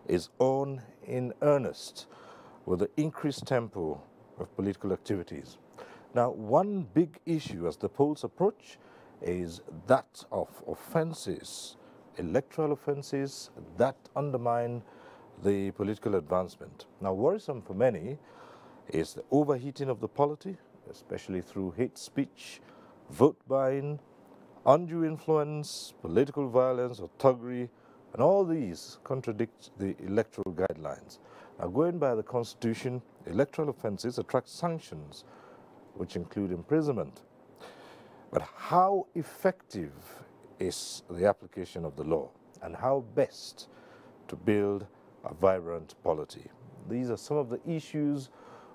is on in earnest with the increased tempo of political activities. Now, one big issue as the polls approach is that of offences, electoral offences that undermine the political advancement. Now, worrisome for many is the overheating of the polity, especially through hate speech, vote buying, undue influence, political violence or thuggery, and all these contradict the electoral guidelines. Now, going by the Constitution, electoral offences attract sanctions, which include imprisonment. But how effective is the application of the law, and how best to build a vibrant polity? These are some of the issues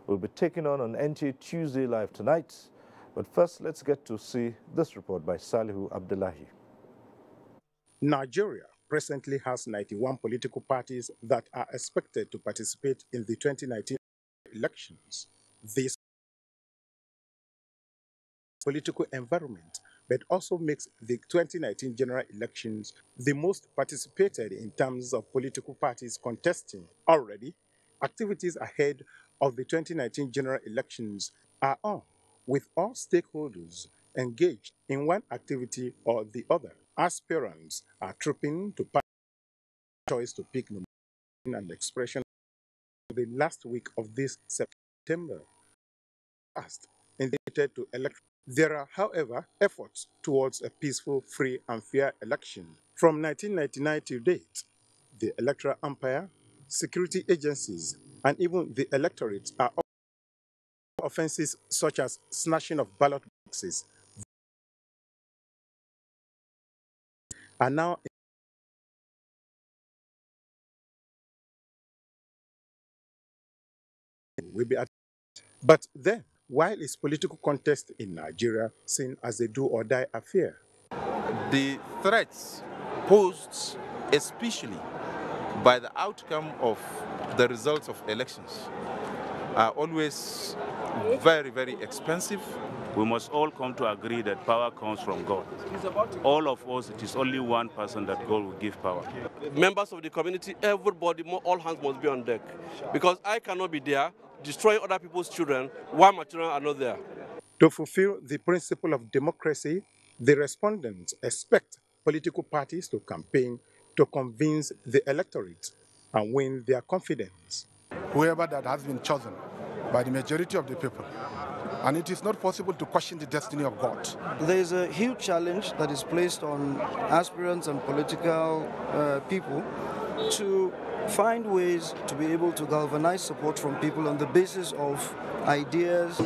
we'll be taking on NTA Tuesday Live tonight. But first, let's get to see this report by Salihu Abdullahi. Nigeria presently has 91 political parties that are expected to participate in the 2019 elections. This political environment, but also makes the 2019 general elections the most participated in terms of political parties contesting. Already, activities ahead of the 2019 general elections are on, with all stakeholders engaged in one activity or the other. Aspirants are trooping to party choice to pick nomination and expression the last week of this September. Past indicated to elect. There are, however, efforts towards a peaceful, free, and fair election. From 1999 to date, the electoral umpire, security agencies, and even the electorate are offenses such as snatching of ballot boxes are now will be at. But then, why is political contest in Nigeria seen as a do-or-die affair? The threats posed especially by the outcome of the results of elections are always very, very expensive. We must all come to agree that power comes from God. All of us, it is only one person that God will give power. Members of the community, everybody, all hands must be on deck. Because I cannot be there destroying other people's children while my children are not there. To fulfill the principle of democracy, the respondents expect political parties to campaign to convince the electorate and win their confidence. Whoever that has been chosen by the majority of the people, and it is not possible to question the destiny of God. There is a huge challenge that is placed on aspirants and political people to find ways to be able to galvanize support from people on the basis of ideas.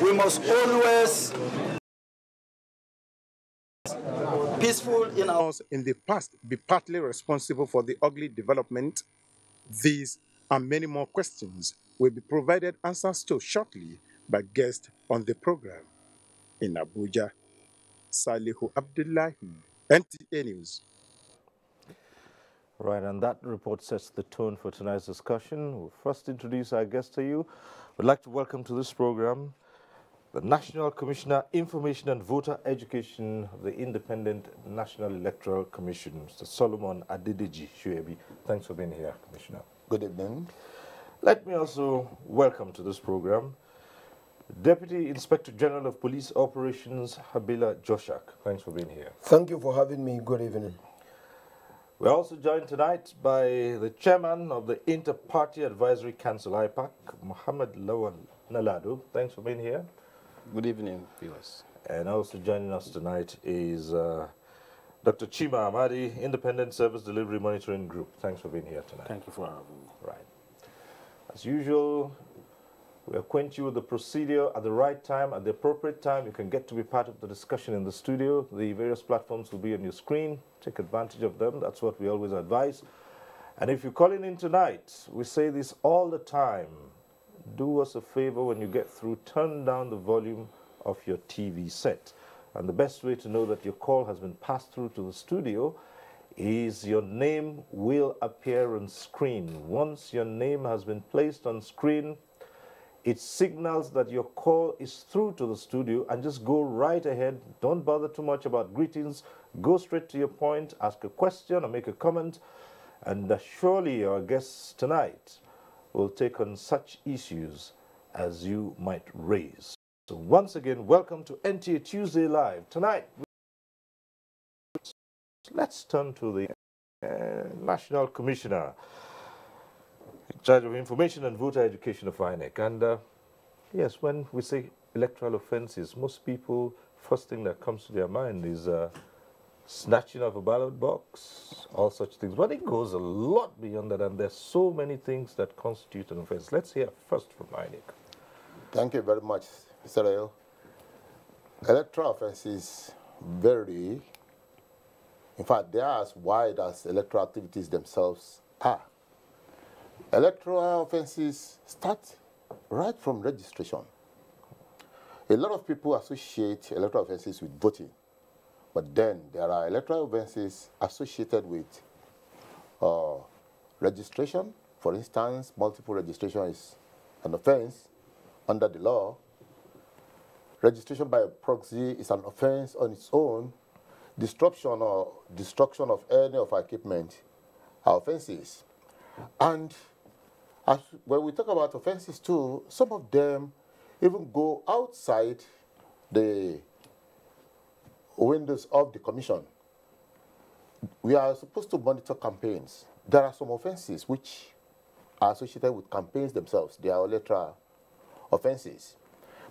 We must always peaceful in our in the past be partly responsible for the ugly development. These and many more questions will be provided answers to shortly by guests on the program. In Abuja, Salihu Abdullahi, NTA News. Right, and that report sets the tone for tonight's discussion. We'll first introduce our guest to you. We'd like to welcome to this program the National Commissioner, Information and Voter Education of the Independent National Electoral Commission, Mr. Solomon Adedeji Shuebi. Thanks for being here, Commissioner. Good evening. Let me also welcome to this program Deputy Inspector General of Police Operations, Habila Joshak. Thanks for being here. Thank you for having me. Good evening. We're also joined tonight by the Chairman of the Inter-Party Advisory Council, IPAC, Mohammed Lawan Nalado. Thanks for being here. Good evening, viewers. And also joining us tonight is Dr. Chima Amadi, Independent Service Delivery Monitoring Group. Thanks for being here tonight. Thank you for having me. Right. As usual, we acquaint you with the procedure at the right time, at the appropriate time. You can get to be part of the discussion in the studio. The various platforms will be on your screen. Take advantage of them. That's what we always advise. And if you're calling in tonight, we say this all the time. Do us a favor when you get through, turn down the volume of your TV set. And the best way to know that your call has been passed through to the studio is your name will appear on screen. Once your name has been placed on screen, it signals that your call is through to the studio, and just go right ahead. Don't bother too much about greetings. Go straight to your point, ask a question or make a comment, And surely our guests tonight will take on such issues as you might raise. So once again, welcome to NTA Tuesday Live. Tonight, let's turn to the National Commissioner in charge of Information and Voter Education of INEC. And yes, when we say electoral offences, most people, first thing that comes to their mind is snatching of a ballot box, all such things. But it goes a lot beyond that, and there's so many things that constitute an offence. Let's hear first from INEC. Thank you very much, Mr. Rail. Electoral offences vary. In fact, they are as wide as electoral activities themselves are. Electoral offences start right from registration. A lot of people associate electoral offences with voting. But then there are electoral offences associated with registration. For instance, multiple registration is an offence under the law. Registration by a proxy is an offence on its own. Disruption or destruction of any of our equipment are offences. And when we talk about offences too, some of them even go outside the windows of the commission. We are supposed to monitor campaigns. There are some offences which are associated with campaigns themselves. They are electoral offences.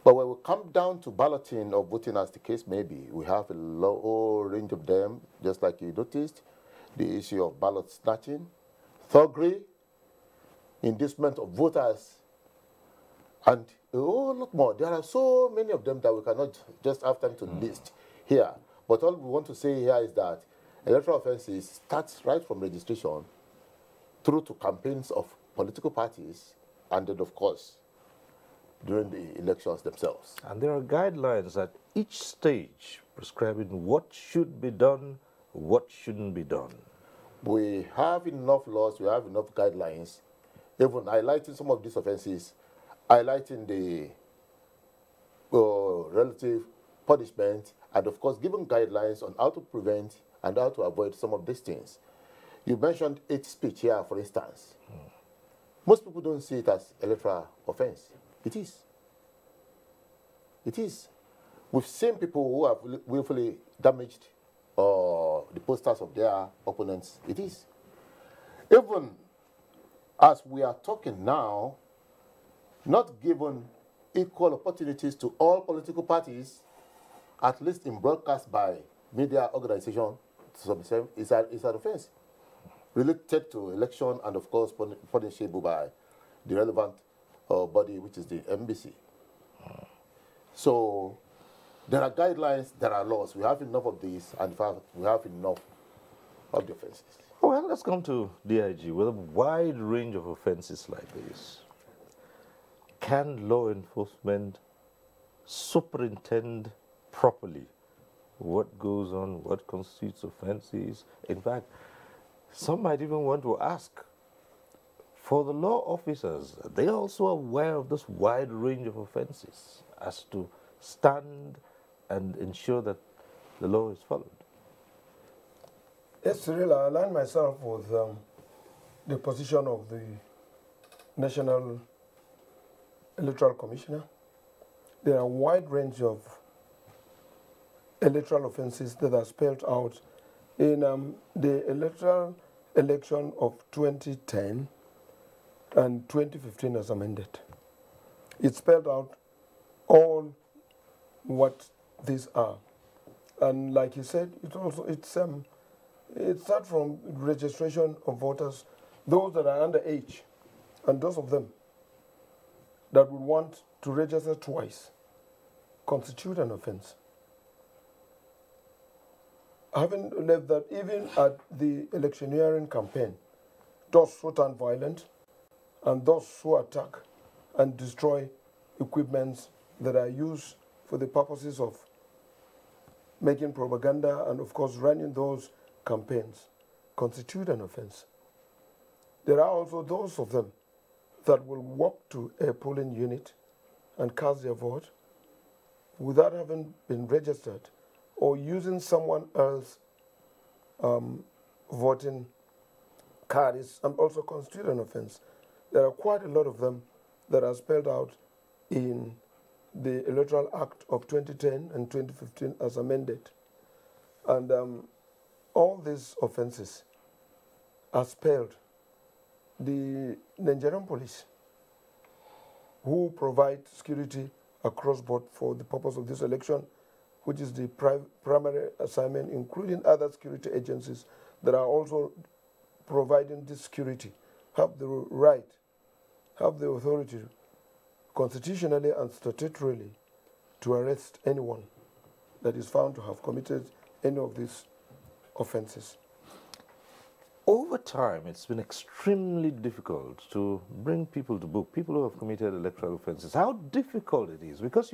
But when we come down to balloting or voting, as the case may be, we have a whole range of them, just like you noticed. The issue of ballot snatching, thuggery, inducement of voters, and a whole lot more. There are so many of them that we cannot just have time to list here. But all we want to say here is that electoral offences starts right from registration through to campaigns of political parties, and then, of course, during the elections themselves. And there are guidelines at each stage prescribing what should be done, what shouldn't be done. We have enough laws, we have enough guidelines, even highlighting some of these offences, highlighting the relative punishment, and of course giving guidelines on how to prevent and how to avoid some of these things. You mentioned hate speech here, for instance. Most people don't see it as electoral offense. It is. It is. We've seen people who have willfully damaged the posters of their opponents. It is. Even as we are talking now, not given equal opportunities to all political parties, at least in broadcast by media organizations, is an offense related to election and, of course, punishable by the relevant body, which is the MBC. So there are guidelines, there are laws. We have enough of these, and in fact, we have enough of the offenses. Well, let's come to DIG. With a wide range of offenses like this, can law enforcement superintend properly what goes on, what constitutes offenses? In fact, some might even want to ask, for the law officers, are they also aware of this wide range of offenses as to stand and ensure that the law is followed? Yes, Cyril, I align myself with the position of the National Electoral Commissioner. There are a wide range of electoral offences that are spelled out in the electoral election of 2010 and 2015 as amended. It spelled out all what these are. And like you said, it starts from registration of voters, those that are underage, and those of them that would want to register twice constitute an offense. Having left that, even at the electioneering campaign, those who turn violent and those who attack and destroy equipments that are used for the purposes of making propaganda and, of course, running those campaigns constitute an offense. There are also those of them that will walk to a polling unit and cast their vote without having been registered or using someone else's voting carries and also constitute an offense. There are quite a lot of them that are spelled out in the Electoral Act of 2010 and 2015 as amended. And all these offenses are spelled. The Nigerian police, who provide security across board for the purpose of this election, which is the primary assignment, including other security agencies that are also providing this security, have the right, have the authority constitutionally and statutorily to arrest anyone that is found to have committed any of these offenses. Over time, it's been extremely difficult to bring people to book, people who have committed electoral offenses. How difficult it is, because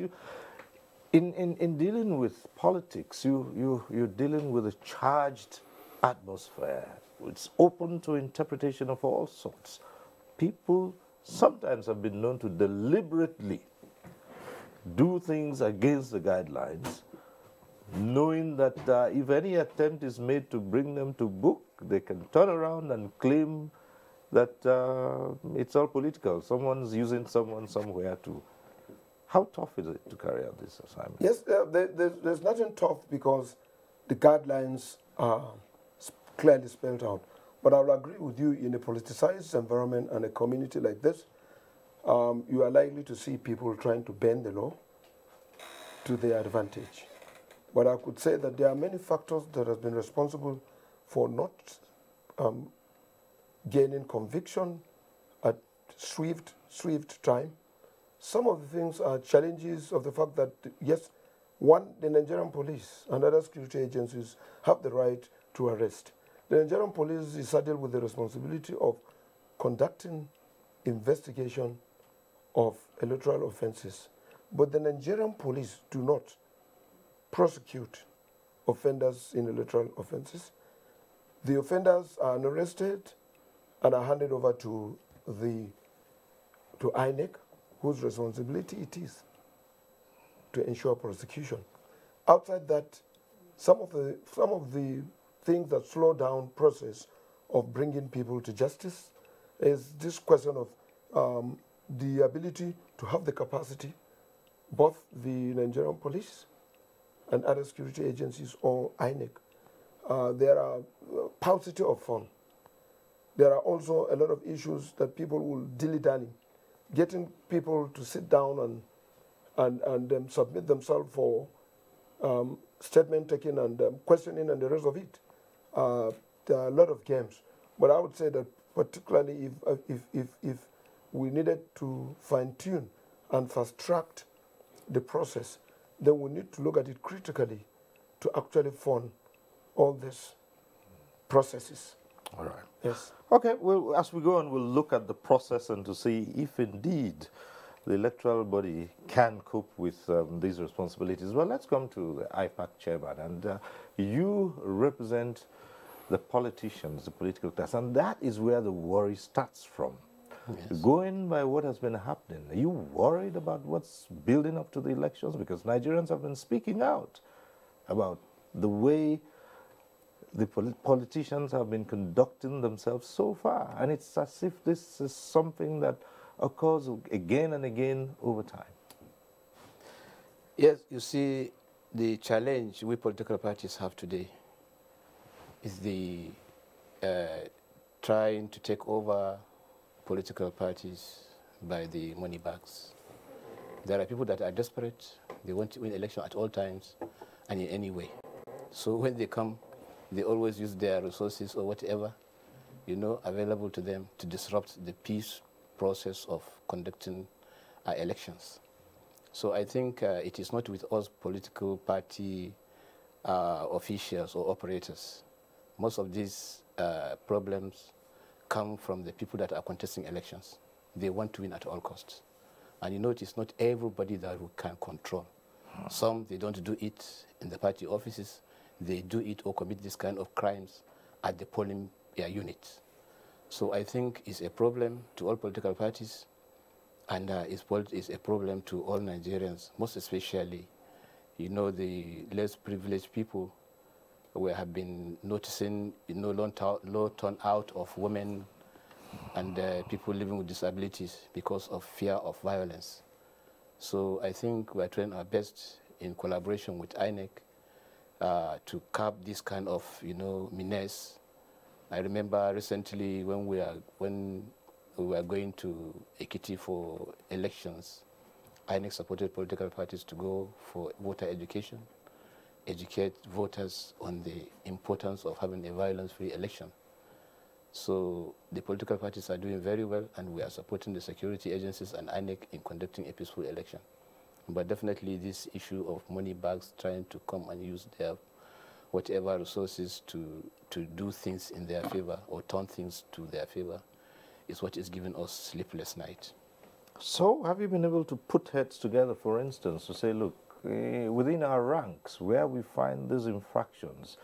in dealing with politics, you're dealing with a charged atmosphere. It's open to interpretation of all sorts. People sometimes have been known to deliberately do things against the guidelines, knowing that if any attempt is made to bring them to book, they can turn around and claim that it's all political. Someone's using someone somewhere to... How tough is it to carry out this assignment? Yes, there's nothing tough because the guidelines are clearly spelled out. But I will agree with you, in a politicized environment and a community like this, you are likely to see people trying to bend the law to their advantage. But I could say that there are many factors that have been responsible for not gaining conviction at swift time. Some of the things are challenges of the fact that, yes, one, the Nigerian police and other security agencies have the right to arrest. The Nigerian police is saddled with the responsibility of conducting investigation of electoral offenses. But the Nigerian police do not prosecute offenders in electoral offenses. The offenders are arrested and are handed over to INEC, whose responsibility it is to ensure prosecution. Outside that, some of the things that slow down process of bringing people to justice is this question of the ability to have the capacity, both the Nigerian police and other security agencies or INEC. There are paucity of funds. There are also a lot of issues that people will dilly-dally, getting people to sit down and submit themselves for statement taking and questioning and the rest of it. There are a lot of games. But I would say that particularly if we needed to fine-tune and fast-track the process, then we need to look at it critically to actually fund all these processes. All right. Yes. Okay, well, as we go on, we'll look at the process and to see if indeed the electoral body can cope with these responsibilities. Well, let's come to the IPAC chairman. And you represent the politicians, the political class, and that is where the worry starts from. Yes. Going by what has been happening, are you worried about what's building up to the elections? Because Nigerians have been speaking out about the way the politicians have been conducting themselves so far. And it's as if this is something that occurs again and again over time. Yes, you see, the challenge we political parties have today is the trying to take over political parties by the money bags. There are people that are desperate. They want to win election at all times and in any way. So when they come, they always use their resources or whatever, you know, available to them to disrupt the peace process of conducting elections. So I think it is not with us political party officials or operators. Most of these problems come from the people that are contesting elections. They want to win at all costs. And you know, it is not everybody that we can control. Some, they don't do it in the party offices. They do it or commit this kind of crimes at the polling units. So I think it's a problem to all political parties, and it's a problem to all Nigerians, most especially, you know, the less privileged people we have been noticing, low turnout of women and people living with disabilities because of fear of violence. So I think we are trying our best in collaboration with INEC to curb this kind of, menace. I remember recently when we were going to Ekiti for elections, INEC supported political parties to go for voter education, educate voters on the importance of having a violence-free election. So the political parties are doing very well, and we are supporting the security agencies and INEC in conducting a peaceful election. But definitely this issue of money bags trying to come and use their whatever resources to do things in their favor or turn things to their favor is what is giving us sleepless nights. So have you been able to put heads together, for instance, to say, look, within our ranks, where we find these infractions,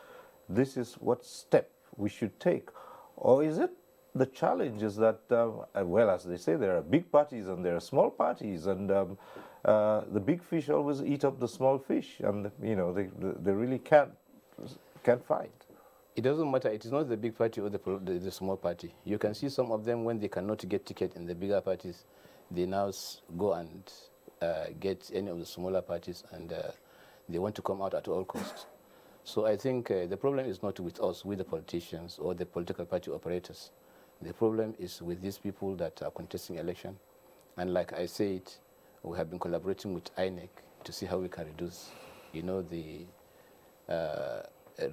this is what step we should take? Or is it the challenge is that, well, as they say, there are big parties and there are small parties, and the big fish always eat up the small fish, and they really can't fight. It doesn't matter. It is not the big party or the small party. You can see some of them, when they cannot get ticket in the bigger parties, they now go and get any of the smaller parties, and they want to come out at all costs. So I think the problem is not with us, with the politicians or the political party operators. The problem is with these people that are contesting election. And like I said, we have been collaborating with INEC to see how we can reduce, the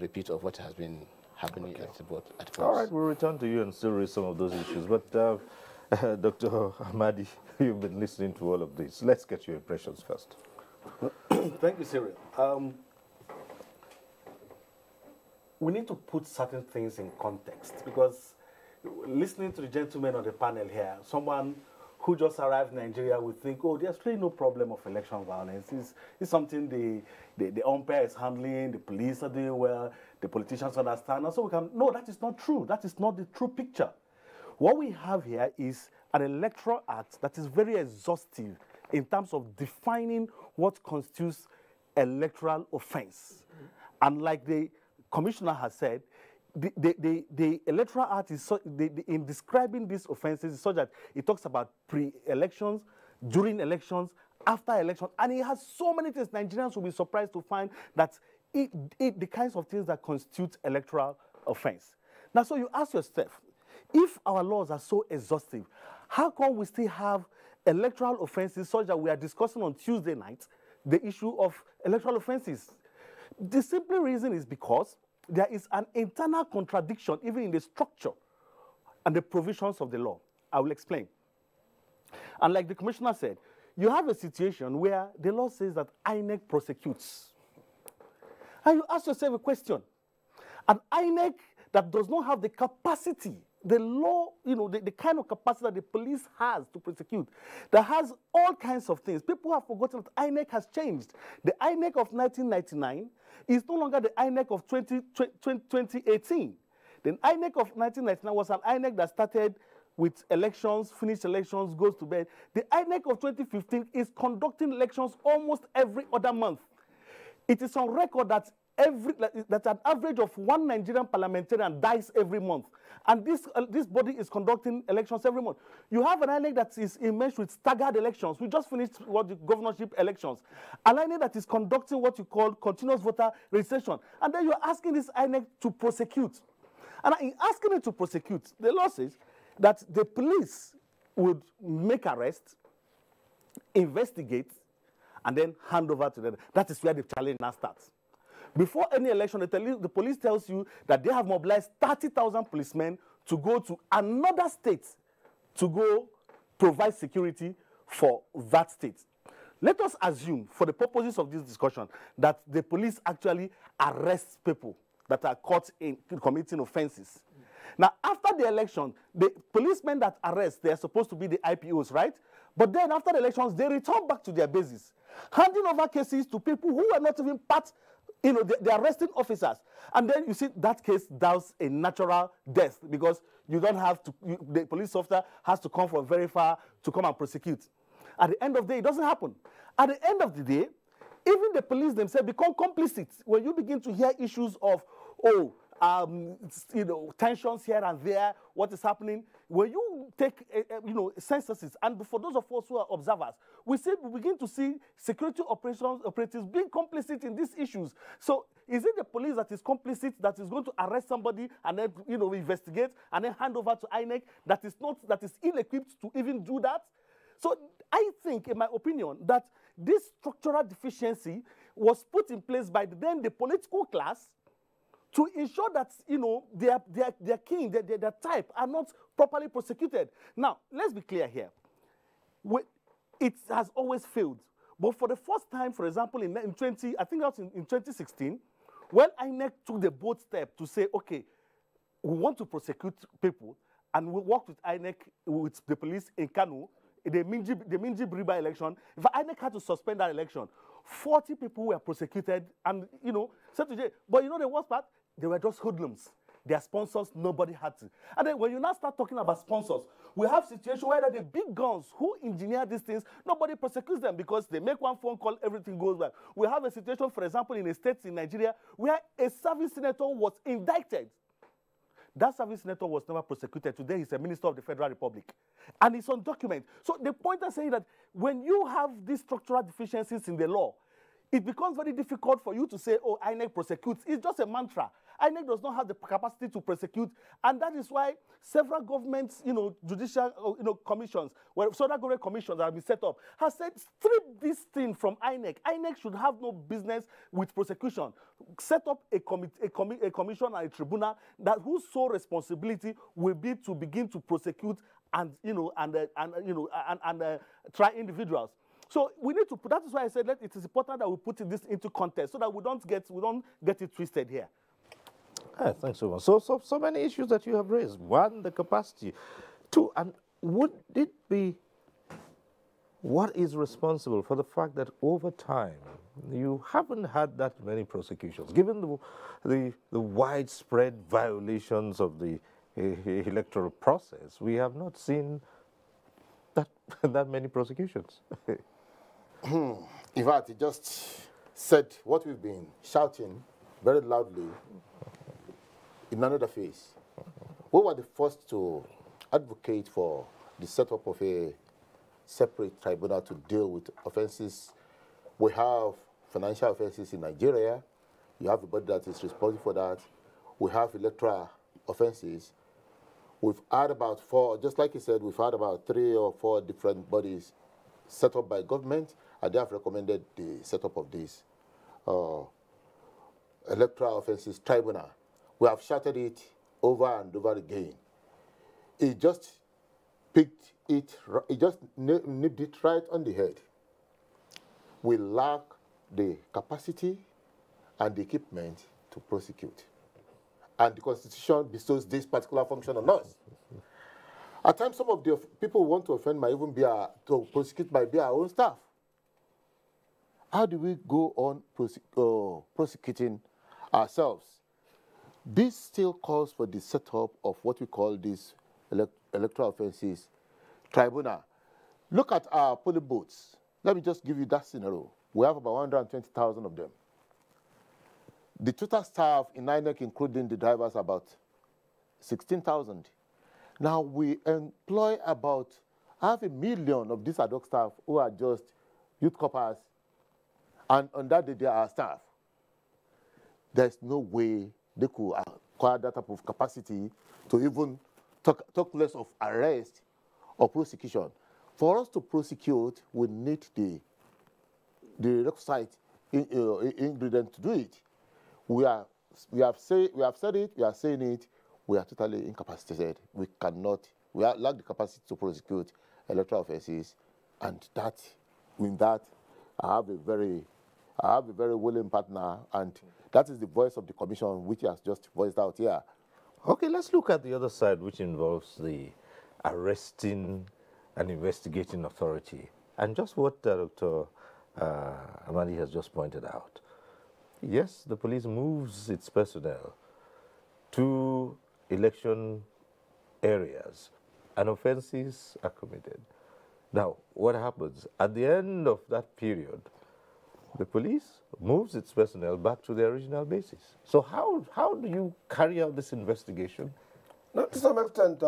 repeat of what has been happening at first. All right, we'll return to you and still raise some of those issues. But Dr. Ahmadi, you've been listening to all of this. Let's get your impressions first. Thank you, Cyril. We need to put certain things in context, because listening to the gentleman on the panel here, someone who just arrived in Nigeria would think, oh, there's really no problem of election violence. It's something the umpire is handling, the police are doing well, the politicians understand. And so we can, no, that is not true. That is not the true picture. What we have here is an electoral act that is very exhaustive in terms of defining what constitutes electoral offense. And like the commissioner has said, the electoral act is in describing these offenses is such that it talks about pre-elections, during elections, after elections, and it has so many things. Nigerians will be surprised to find that the kinds of things that constitute electoral offense. Now, so you ask yourself, if our laws are so exhaustive, how come we still have electoral offenses such that we are discussing on Tuesday night the issue of electoral offenses? The simple reason is because there is an internal contradiction even in the structure and the provisions of the law. I will explain. And like the commissioner said, you have a situation where the law says that INEC prosecutes. And you ask yourself a question. An INEC that does not have the capacity, the law, the kind of capacity that the police has to prosecute, that has all kinds of things. People have forgotten that INEC has changed. The INEC of 1999 is no longer the INEC of 2018. The INEC of 1999 was an INEC that started with elections, finished elections, goes to bed. The INEC of 2015 is conducting elections almost every other month. It is on record that that an average of one Nigerian parliamentarian dies every month. And this body is conducting elections every month. You have an INEC that is enmeshed with staggered elections. We just finished the governorship elections. An INEC that is conducting what you call continuous voter registration. And then you're asking this INEC to prosecute. And in asking it to prosecute, the law says that the police would make arrests, investigate, and then hand over to them. That is where the challenge now starts. Before any election, the police tells you that they have mobilized 30,000 policemen to go to another state to go provide security for that state. Let us assume, for the purposes of this discussion, that the police actually arrest people that are caught in committing offenses. Now, after the election, the policemen that arrest, they are supposed to be the IPOs, right? But then after the elections, they return back to their bases, handing over cases to people who are not even part, the arresting officers. And then you see that case dies a natural death because you don't have to, the police officer has to come from very far to come and prosecute. At the end of the day, it doesn't happen. At the end of the day, even the police themselves become complicit when you begin to hear issues of tensions here and there, what is happening. When you take, censuses, and for those of us who are observers, we begin to see security operatives being complicit in these issues. So is it the police that is complicit, that is going to arrest somebody and then, investigate and then hand over to INEC that is ill-equipped to even do that? So I think, in my opinion, that this structural deficiency was put in place by the political class to ensure that, their king, their type are not properly prosecuted. Now, let's be clear here. It has always failed. But for the first time, for example, in 2016, when INEC took the bold step to say, okay, we want to prosecute people, and we worked with INEC, with the police in Kano, the Minji Briba election, if INEC had to suspend that election, 40 people were prosecuted and, sent to jail. But the worst part? They were just hoodlums. Their sponsors, nobody had to. And then when you now start talking about sponsors, we have situations where the big guns who engineer these things, nobody prosecutes them because they make one phone call, everything goes well. We have a situation, for example, in a state in Nigeria where a service senator was indicted. That service senator was never prosecuted. Today he's a minister of the Federal Republic. And it's on document. So the point I'm saying that when you have these structural deficiencies in the law, it becomes very difficult for you to say, oh, INEC prosecutes. It's just a mantra. INEC does not have the capacity to prosecute, and that is why several governments, judicial, commissions, several government commissions that have been set up, have said, strip this thing from INEC. INEC should have no business with prosecution. Set up a commission and a tribunal whose sole responsibility will be to begin to prosecute and try individuals. So we need to. That is why I said that it is important that we put this into context so that we don't get it twisted here. Thanks so much. So many issues that you have raised. One, the capacity. Two, and would it be what is responsible for the fact that over time you haven't had that many prosecutions, given the widespread violations of the electoral process? We have not seen that many prosecutions. In fact, he just said what we've been shouting very loudly in another phase. We were the first to advocate for the setup of a separate tribunal to deal with offenses. We have financial offenses in Nigeria. You have a body that is responsible for that. We have electoral offenses. We've had about 4, just like you said, we've had about 3 or 4 different bodies set up by government, and they have recommended the setup of this electoral offenses tribunal. We have shouted it over and over again. It just picked it, it just nipped it right on the head. We lack the capacity and the equipment to prosecute. And the Constitution bestows this particular function on us. At times, some of the people who want to offend might even be to prosecute might be our own staff. How do we go on prosecuting ourselves? This still calls for the setup of what we call this electoral offenses tribunal. Look at our polling booths. Let me just give you that scenario. We have about 120,000 of them. The total staff in INEC, including the drivers, about 16,000. Now we employ about 500,000 of these ad hoc staff who are just youth corpers, and on that day they are staff. There's no way they could acquire that type of capacity to even talk less of arrest or prosecution. For us to prosecute, we need the requisite ingredient to do it. We have said it, we are saying it, we are totally incapacitated. We lack the capacity to prosecute electoral offenses, and in that, I have a very willing partner, and that is the voice of the Commission, which has just voiced out here. Okay, let's look at the other side, which involves the arresting and investigating authority. And just what Dr. Amadi has just pointed out. Yes, the police moves its personnel to election areas and offenses are committed. Now, what happens? At the end of that period, the police moves its personnel back to their original bases. So how do you carry out this investigation? Now, to some extent,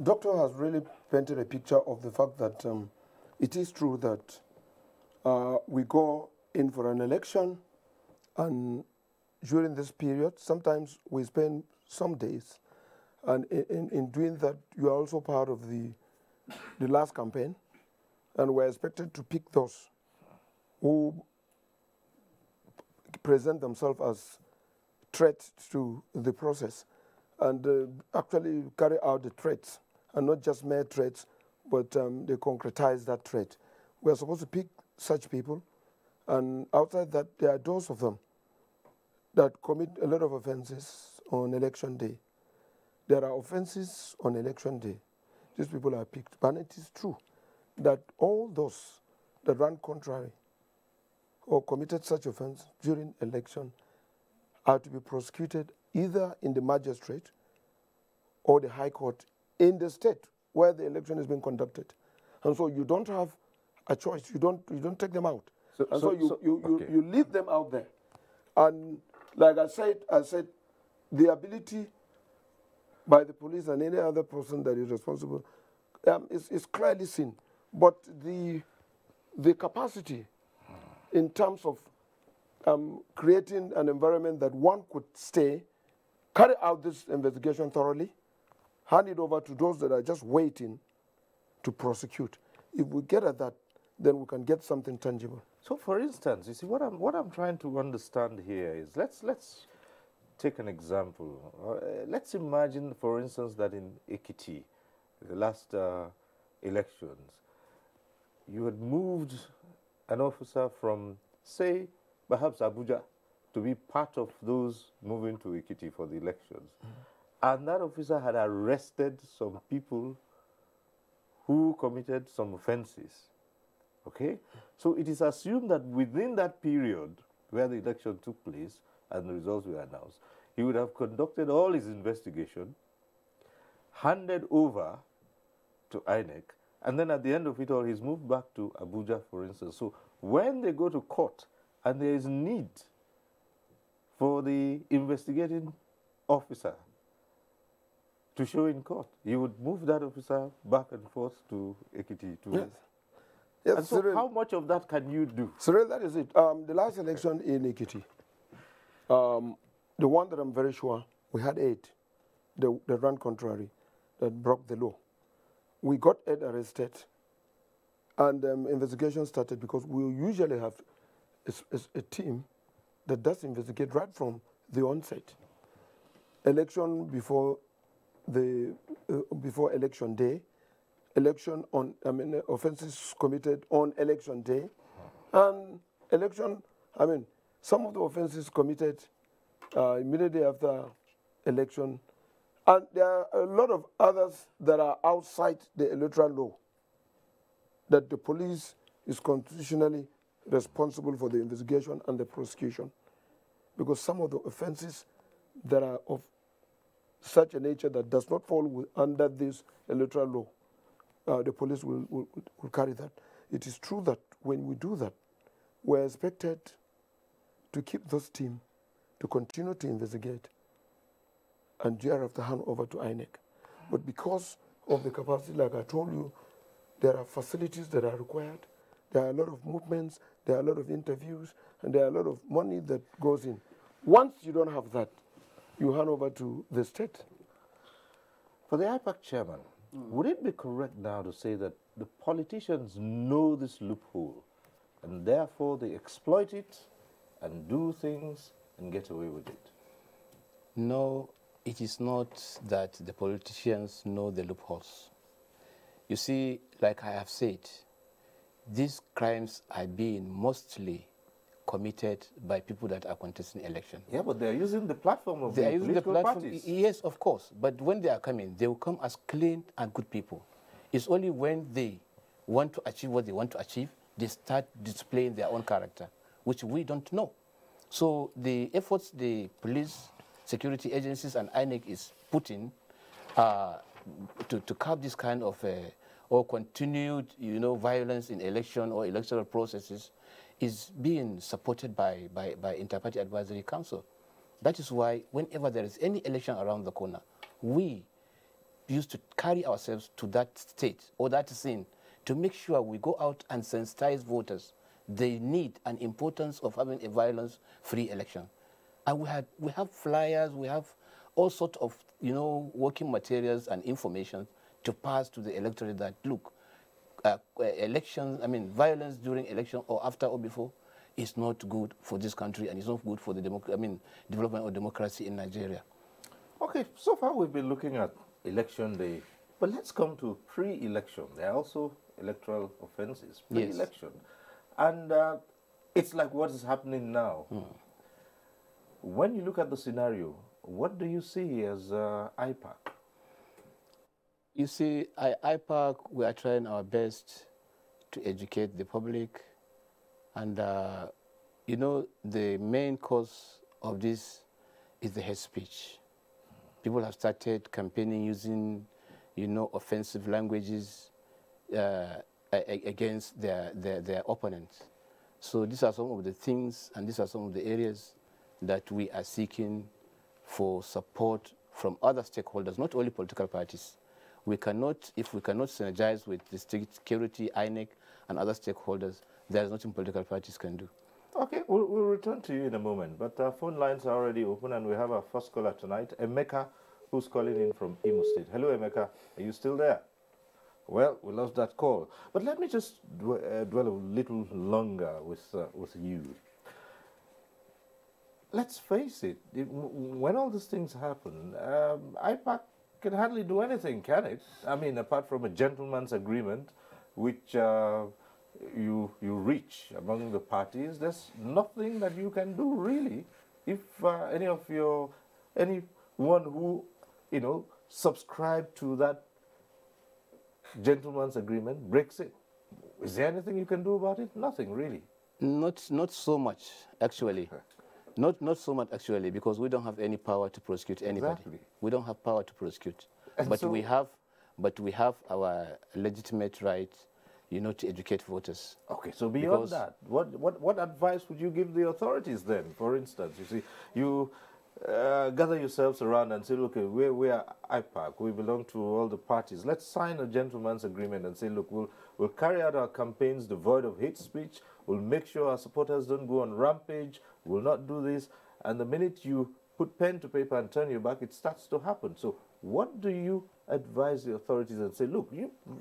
Doctor has really painted a picture of the fact that it is true that we go in for an election, and during this period, sometimes we spend some days, and in doing that, you are also part of the last campaign, and we're expected to pick those who present themselves as threats to the process, and actually carry out the threats, and not just mere threats, but they concretize that threat. We are supposed to pick such people, and outside that, there are those of them that commit a lot of offenses on election day. There are offenses on election day. These people are picked, but it is true that all those that run contrary or committed such offense during election are to be prosecuted either in the magistrate or the high court in the state where the election is being conducted. And so you don't have a choice. You don't take them out. So you leave them out there. And like I said, the ability by the police and any other person that is responsible is clearly seen. But the capacity in terms of creating an environment that one could stay, carry out this investigation thoroughly, hand it over to those that are just waiting to prosecute. If we get at that, then we can get something tangible. So, for instance, you see, what I'm trying to understand here is, let's take an example. Let's imagine, for instance, that in Ekiti, the last elections, you had moved an officer from, say, perhaps Abuja, to be part of those moving to Ekiti for the elections. And that officer had arrested some people who committed some offenses. Okay? So it is assumed that within that period where the election took place and the results were announced, he would have conducted all his investigation, handed over to INEC, and then at the end of it all, he's moved back to Abuja, for instance. So when they go to court and there is need for the investigating officer to show in court, you would move that officer back and forth to Ekiti. Yes. Yes, and so Cyril, how much of that can you do? Cyril, that is it. The last election in Ekiti, the one that I'm very sure, we had 8 that ran contrary, that broke the law. We got 8 arrested, and investigation started because we usually have a team that does investigate right from the onset. Election before election day, election on, offenses committed on election day, and election, some of the offenses committed immediately after election, and there are a lot of others that are outside the electoral law that the police is constitutionally responsible for the investigation and the prosecution, because some of the offenses that are of such a nature that does not fall under this electoral law, the police will carry that. It is true that when we do that, we're expected to keep those teams to continue to investigate and thereafter hand over to INEC. But because of the capacity, like I told you, there are facilities that are required, there are a lot of movements, there are a lot of interviews, and there are a lot of money that goes in. Once you don't have that, you hand over to the state. For the IPAC chairman, would it be correct now to say that the politicians know this loophole and therefore they exploit it and do things and get away with it? No, it is not that the politicians know the loopholes. You see, like I have said, these crimes are being mostly committed by people that are contesting election. Yeah, but they're using the platform of they the are using the political platform. parties. Yes, of course. But when they are coming, they will come as clean and good people. It's only when they want to achieve what they want to achieve, they start displaying their own character, which we don't know. So the efforts the police, security agencies, and INEC is putting to curb this kind of or continued, violence in election or electoral processes is being supported by Inter-Party Advisory Council. That is why whenever there is any election around the corner, we used to carry ourselves to that state or that scene to make sure we go out and sensitize voters the need and importance of having a violence-free election. And we have flyers, we have all sorts of working materials and information to pass to the electorate that look, elections, violence during election or after or before is not good for this country and it's not good for the development of democracy in Nigeria. Okay, so far we've been looking at election day, but let's come to pre-election. There are also electoral offenses, pre-election. Yes. And it's like what is happening now. When you look at the scenario, what do you see as IPAC? You see, IPAC, we are trying our best to educate the public. And, the main cause of this is the hate speech. People have started campaigning using, offensive languages against their opponents. So these are some of the things and these are some of the areas that we are seeking for support from other stakeholders, not only political parties. We cannot, if we cannot synergize with the state security, INEC, and other stakeholders, there is nothing political parties can do. Okay, we'll return to you in a moment, but our phone lines are already open and we have our first caller tonight, Emeka, who's calling in from Imo State. Hello, Emeka. Are you still there? Well, we lost that call. But let me just dwell a little longer with you. Let's face it, when all these things happen, IPAC can hardly do anything, can it? Apart from a gentleman's agreement, which you reach among the parties, there's nothing that you can do, really, if anyone who, subscribe to that gentleman's agreement breaks it. Is there anything you can do about it? Nothing, really. Not so much, actually. Not so much, actually, because we don't have any power to prosecute anybody. Exactly. We don't have power to prosecute. And but we have our legitimate right, to educate voters. Okay, so beyond that, what advice would you give the authorities then? For instance, you see, you gather yourselves around and say, look, we are IPAC, we belong to all the parties. Let's sign a gentleman's agreement and say, look, we'll carry out our campaigns devoid of hate speech. We'll make sure our supporters don't go on rampage. We'll not do this. And the minute you put pen to paper and turn your back, it starts to happen. So what do you advise the authorities and say, look,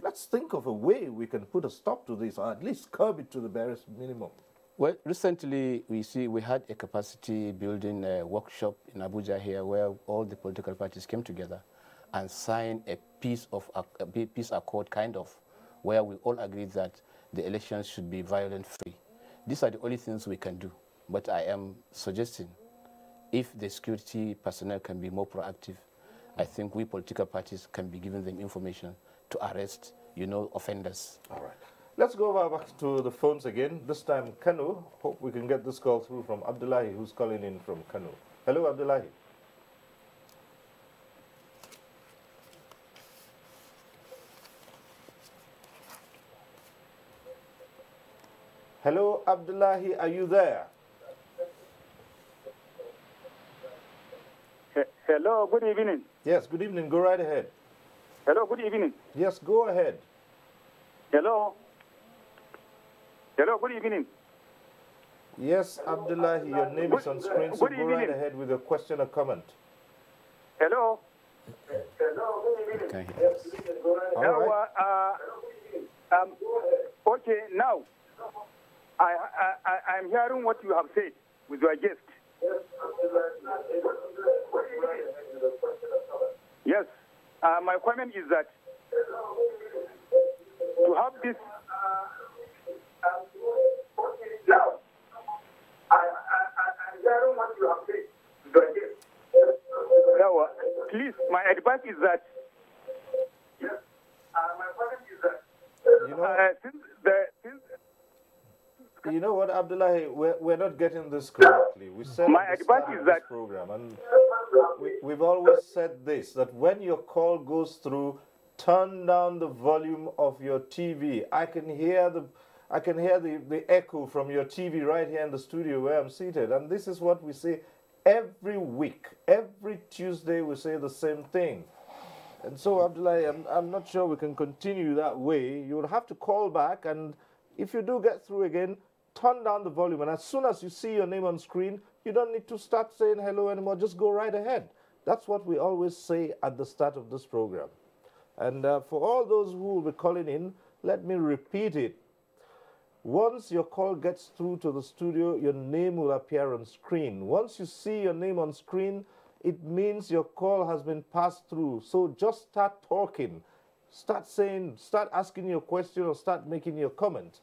let's think of a way we can put a stop to this, or at least curb it to the barest minimum? Well, recently we had a capacity building workshop in Abuja here where all the political parties came together and signed a peace accord kind of, where we all agreed that the elections should be violence-free. These are the only things we can do. But I am suggesting if the security personnel can be more proactive, I think we political parties can be giving them information to arrest, offenders. All right. Let's go back to the phones again. This time, Kanu. Hope we can get this call through from Abdullahi, who's calling in from Kanu. Hello, Abdullahi. Hello, Abdullahi, are you there? Hello, good evening. Yes, good evening. Go right ahead. Hello, good evening. Yes, go ahead. Hello. Hello, good evening. Yes, Abdullahi, your name is on screen, so go right ahead with your question or comment. Hello. Hello, good evening. All right. Okay, now, I'm hearing what you have said with your guest. Yes, my comment is that to have this now, I'm hearing what you have said. Now, please, my advice is that yes, my comment is that you know what, Abdullahi, we're not getting this correctly. We said my at the advice start is of that this program, and we've always said this, that when your call goes through, turn down the volume of your TV. I can hear I can hear the echo from your TV right here in the studio where I'm seated. And this is what we say every week. Every Tuesday we say the same thing. And so, Abdullah, I'm not sure we can continue that way. You'll have to call back, and if you do get through again, turn down the volume. And as soon as you see your name on screen, you don't need to start saying hello anymore. Just go right ahead. That's what we always say at the start of this program. And for all those who will be calling in, let me repeat it. Once your call gets through to the studio, your name will appear on screen. Once you see your name on screen, it means your call has been passed through. So just start talking. Start asking your question or start making your comment.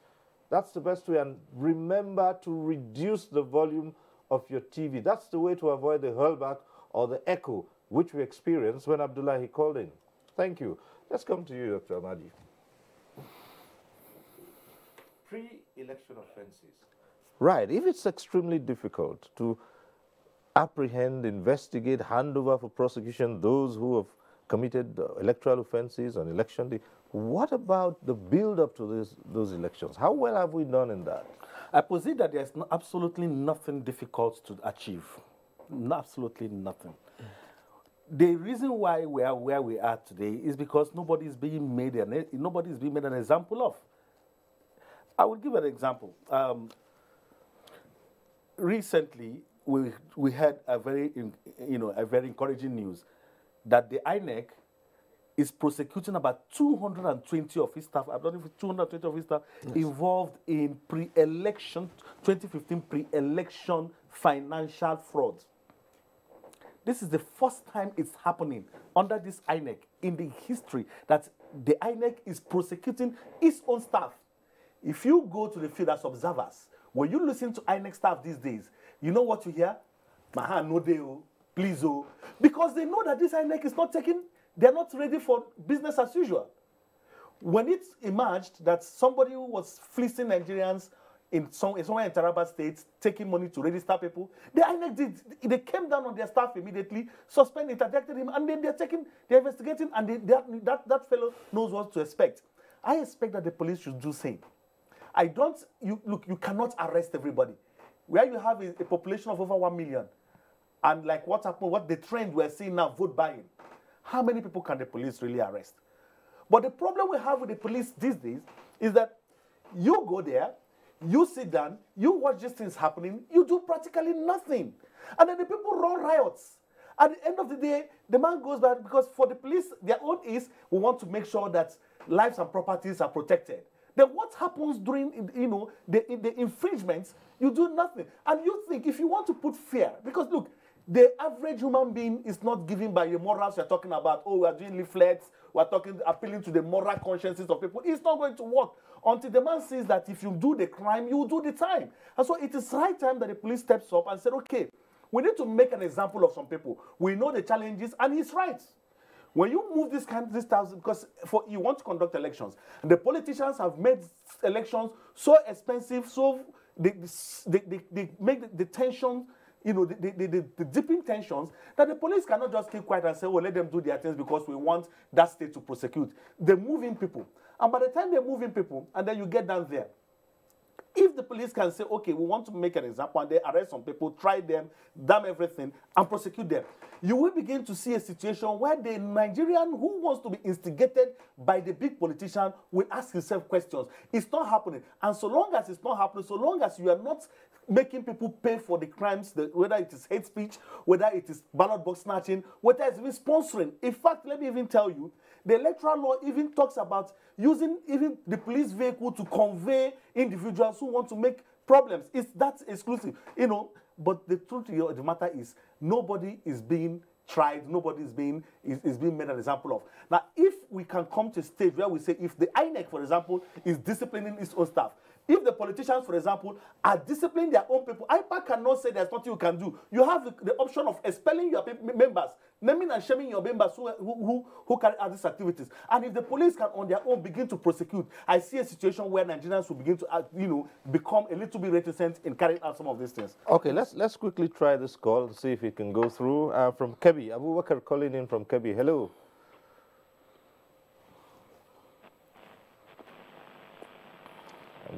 That's the best way. And remember to reduce the volume of your TV. That's the way to avoid the hurlback or the echo, which we experienced when Abdullahi called in. Thank you. Let's come to you, Dr. Amadi. Pre-election offenses. Right. If it's extremely difficult to apprehend, investigate, hand over for prosecution those who have committed electoral offenses on election day, what about the build-up to those elections? How well have we done in that? I posit that there's absolutely nothing difficult to achieve. Absolutely nothing. The reason why we are where we are today is because nobody is being made an example of. I will give an example. Recently, we had a very encouraging news that the INEC is prosecuting about 220 of his staff, I don't know if 220 of his staff, involved in pre-election, 2015 pre-election financial fraud. This is the first time it's happening under this INEC in the history that the INEC is prosecuting its own staff. If you go to the field as observers, when you listen to INEC staff these days, you know what you hear? Maha no deo, please oh. Because they know that this INEC is not taking, they're not ready for business as usual. When it emerged that somebody who was fleecing Nigerians somewhere in Taraba State, taking money to register people, the INEC they came down on their staff immediately, suspended, interdicted him, and then they're investigating, and that fellow knows what to expect. I expect that the police should do the same. You cannot arrest everybody. Where you have a population of over 1 million, and like what happened, what the trend we're seeing now, vote buying, how many people can the police really arrest? But the problem we have with the police these days is that you go there, you sit down, you watch these things happening, you do practically nothing. And then the people run riots. At the end of the day, the man goes back because for the police, their own is, we want to make sure that lives and properties are protected. Then what happens during, the infringements? You do nothing. And you think if you want to put fear, because look, the average human being is not given by the morals you're talking about. Oh, we are doing leaflets, we're appealing to the moral consciences of people. It's not going to work until the man says that if you do the crime, you will do the time. And so it is right time that the police steps up and said, okay, we need to make an example of some people. We know the challenges, and he's right. When you move this stuff, because you want to conduct elections, and the politicians have made elections so expensive, so they make the tension, the deepening tensions, that the police cannot just keep quiet and say, oh, let them do their things because we want that state to prosecute. They move in people. And by the time they move in people, and then you get down there, if the police can say, okay, we want to make an example, and they arrest some people, try them, damn everything, and prosecute them, you will begin to see a situation where the Nigerian who wants to be instigated by the big politician will ask himself questions. It's not happening. And so long as it's not happening, so long as you are not making people pay for the crimes, whether it is hate speech, whether it is ballot box snatching, whether it's even sponsoring. In fact, let me even tell you, the electoral law even talks about using even the police vehicle to convey individuals who want to make problems. That's exclusive, But the truth of the matter is, nobody is being tried, nobody is being made an example of. Now, if we can come to a stage where we say, if the INEC, for example, is disciplining its own staff, if the politicians, for example, are disciplining their own people, IPAC cannot say there's nothing you can do. You have the option of expelling your members, naming and shaming your members who carry out these activities. And if the police can, on their own, begin to prosecute, I see a situation where Nigerians will begin to, become a little bit reticent in carrying out some of these things. Okay, let's quickly try this call and see if it can go through. From Kebbi, Abu Bakr calling in from Kebbi. Hello.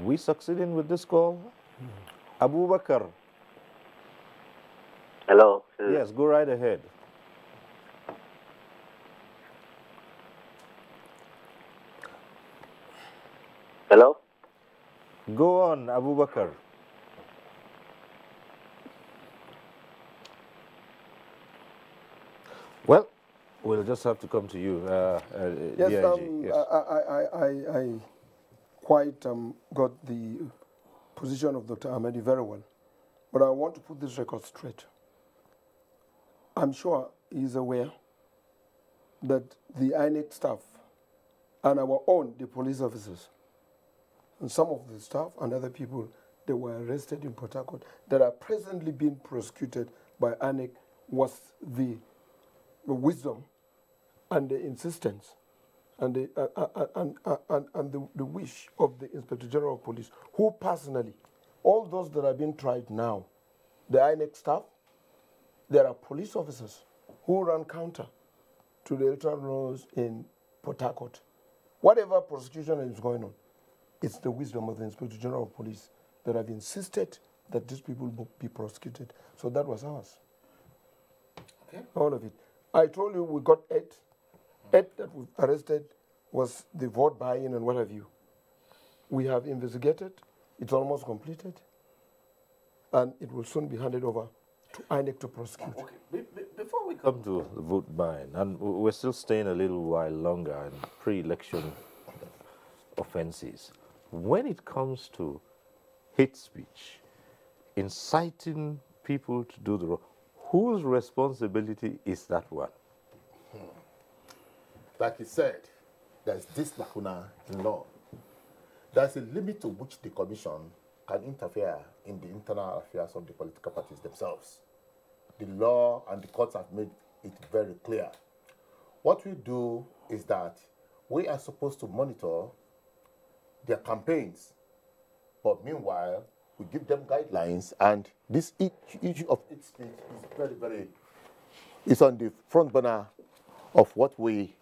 we succeeding with this call? Abubakar. Hello. Yes, go right ahead. Hello? Go on, Abubakar. Well, we'll just have to come to you. Yes, DIG. Yes. I quite got the position of Dr. Ahmedi very well, but I want to put this record straight. I'm sure he's aware that the INEC staff and our own, the police officers, and some of the staff and other people that were arrested in Port Harcourt that are presently being prosecuted by INEC was the wisdom and the insistence and the wish of the Inspector General of Police, who personally, all those that are being tried now, the INEC staff, there are police officers who run counter to the electoral laws in Port Harcourt. Whatever prosecution is going on, it's the wisdom of the Inspector General of Police that have insisted that these people be prosecuted. So that was ours. Okay. All of it. I told you we got 8. 8 that we arrested was the vote buy-in and what have you. We have investigated. It's almost completed. And it will soon be handed over to INEC to prosecute. Okay. Before we come to the vote buying, and we're still staying a little while longer in pre-election offenses. When it comes to hate speech, inciting people to do the wrong, whose responsibility is that one? Like you said, there's this lacuna in law. There's a limit to which the commission can interfere in the internal affairs of the political parties themselves. The law and the courts have made it very clear. What we do is that we are supposed to monitor their campaigns, but meanwhile, we give them guidelines, and this issue of hate speech is it's on the front burner of what we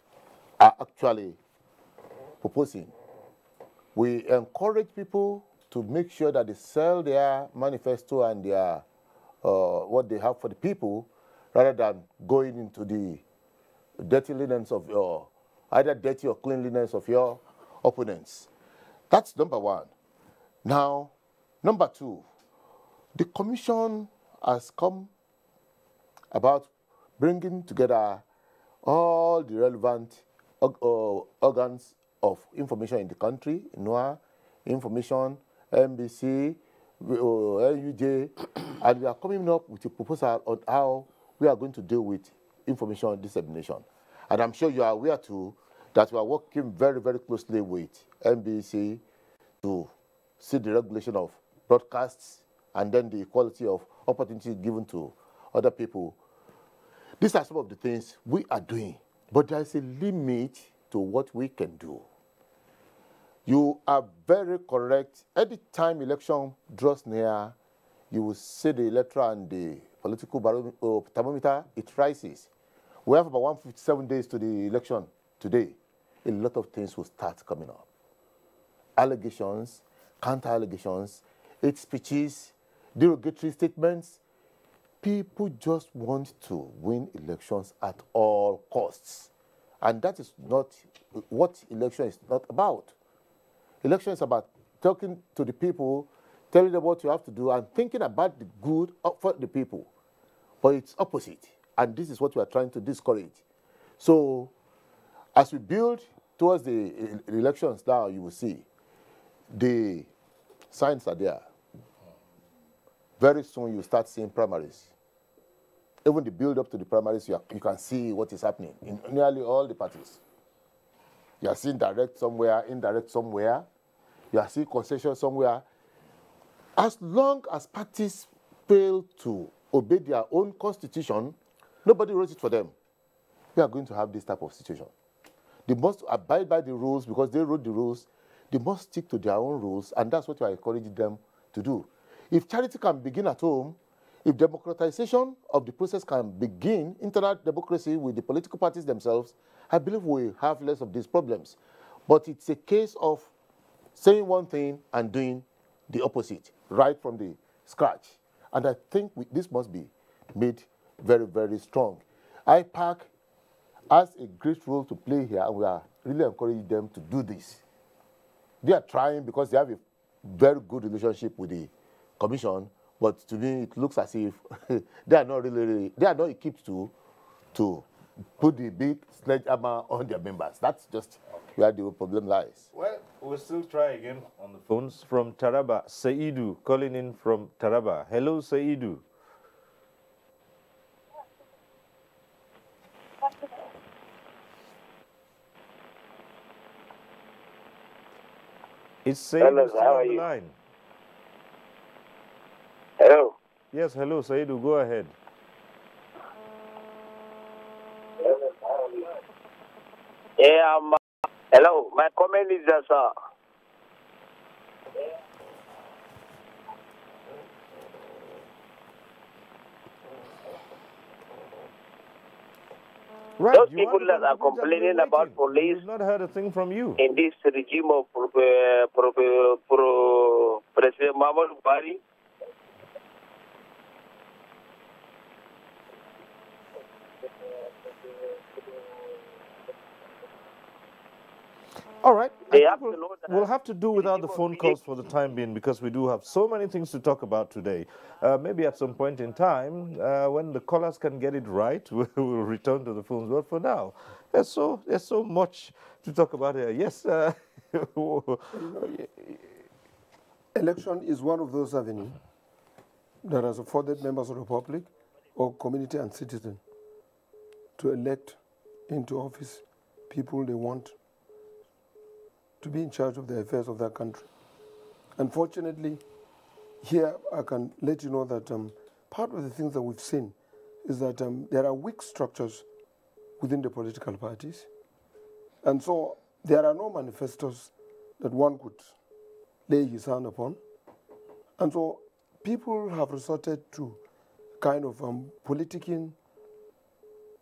are actually proposing. We encourage people to make sure that they sell their manifesto and their what they have for the people, rather than going into the dirty linens of your, either dirty or cleanliness of your opponents. That's number one. Now, number two, the commission has come about bringing together all the relevant organs of information in the country, NOAA, Information, MBC, NUJ, and we are coming up with a proposal on how we are going to deal with information dissemination. And I'm sure you are aware too that we are working very, very closely with MBC to see the regulation of broadcasts and then the equality of opportunity given to other people. These are some of the things we are doing, but there is a limit to what we can do. You are very correct. Every time election draws near, you will see the electoral and the political thermometer, it rises. We have about 157 days to the election today. A lot of things will start coming up. Allegations, counter-allegations, hate speeches, derogatory statements. People just want to win elections at all costs. And that is not what election is not about. Election is about talking to the people, telling them what you have to do, and thinking about the good for the people. But it's opposite. And this is what we are trying to discourage. So as we build towards the elections now, you will see the signs are there. Very soon you start seeing primaries. Even the build up to the primaries, you can see what is happening in nearly all the parties. You are seeing direct somewhere, indirect somewhere. You are seeing concession somewhere. As long as parties fail to obey their own constitution, nobody wrote it for them. We are going to have this type of situation. They must abide by the rules because they wrote the rules. They must stick to their own rules, and that's what we are encouraging them to do. If charity can begin at home, if democratization of the process can begin, internal democracy with the political parties themselves, I believe we have less of these problems. But it's a case of saying one thing and doing the opposite right from the scratch. And I think this must be made very, very strong. IPAC has a great role to play here, and we are really encouraging them to do this. They are trying because they have a very good relationship with the commission, but to me it looks as if they are not equipped to put the big sledgehammer on their members. That's just where the problem lies. Well, we'll still try again on the phones from Taraba. Saidu calling in from Taraba. Hello, Saidu. It's Saidu still on the line. Hello. Yes, hello, Saidu. Go ahead. Yeah, hello. My comment is that, right, those people that are complaining about police, we've not heard a thing from you. In this regime of President Muhammadu Buhari. All right. We'll have to do without the phone calls for the time being because we do have so many things to talk about today. Maybe at some point in time, when the callers can get it right, we'll return to the phones. But for now, there's so much to talk about here. Yes. Election is one of those avenues that has afforded members of the public or community and citizens to elect into office people they want to be in charge of the affairs of their country. Unfortunately, here I can let you know that part of the things that we've seen is that there are weak structures within the political parties. And so there are no manifestos that one could lay his hand upon. And so people have resorted to kind of politicking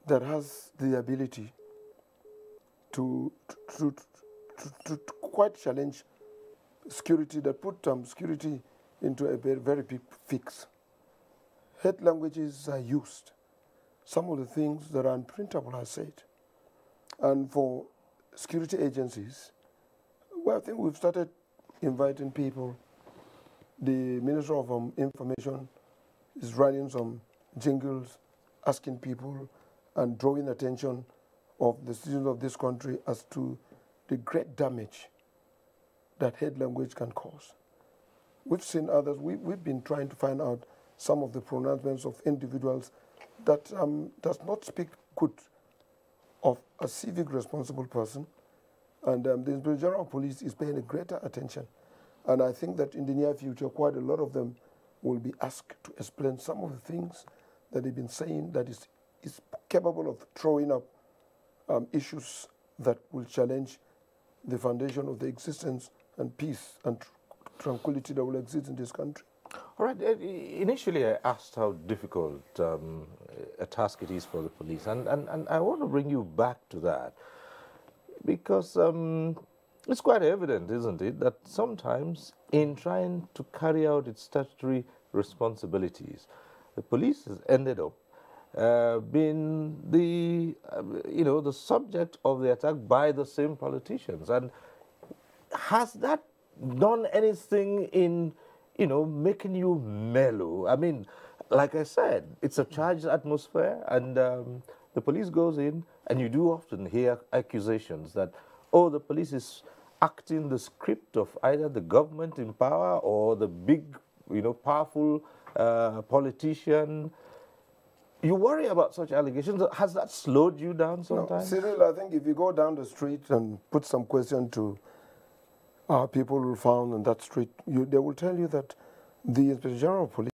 that has the ability to quite challenge security, that put security into a very big fix. Hate languages are used. Some of the things that are unprintable are said. And for security agencies, well, I think we've started inviting people. The Minister of Information is running some jingles, asking people and drawing attention of the citizens of this country as to the great damage that hate language can cause. We've seen others. We've been trying to find out some of the pronouncements of individuals that does not speak good of a civic responsible person. And the Inspector General of Police is paying a greater attention. And I think that in the near future, quite a lot of them will be asked to explain some of the things that they've been saying that is capable of throwing up issues that will challenge the foundation of the existence and peace and tranquility that will exist in this country. All right. Initially, I asked how difficult a task it is for the police, and I want to bring you back to that because it's quite evident, isn't it, that sometimes in trying to carry out its statutory responsibilities, the police has ended up being the the subject of the attack by the same politicians. And has that done anything in making you mellow? I mean, like I said, it's a charged atmosphere, and the police goes in, and you do often hear accusations that, oh, the police is acting the script of either the government in power or the big, powerful politician. You worry about such allegations. Has that slowed you down sometimes? No, Cyril, I think if you go down the street and put some question to people who found on that street, they will tell you that the Inspector General of Police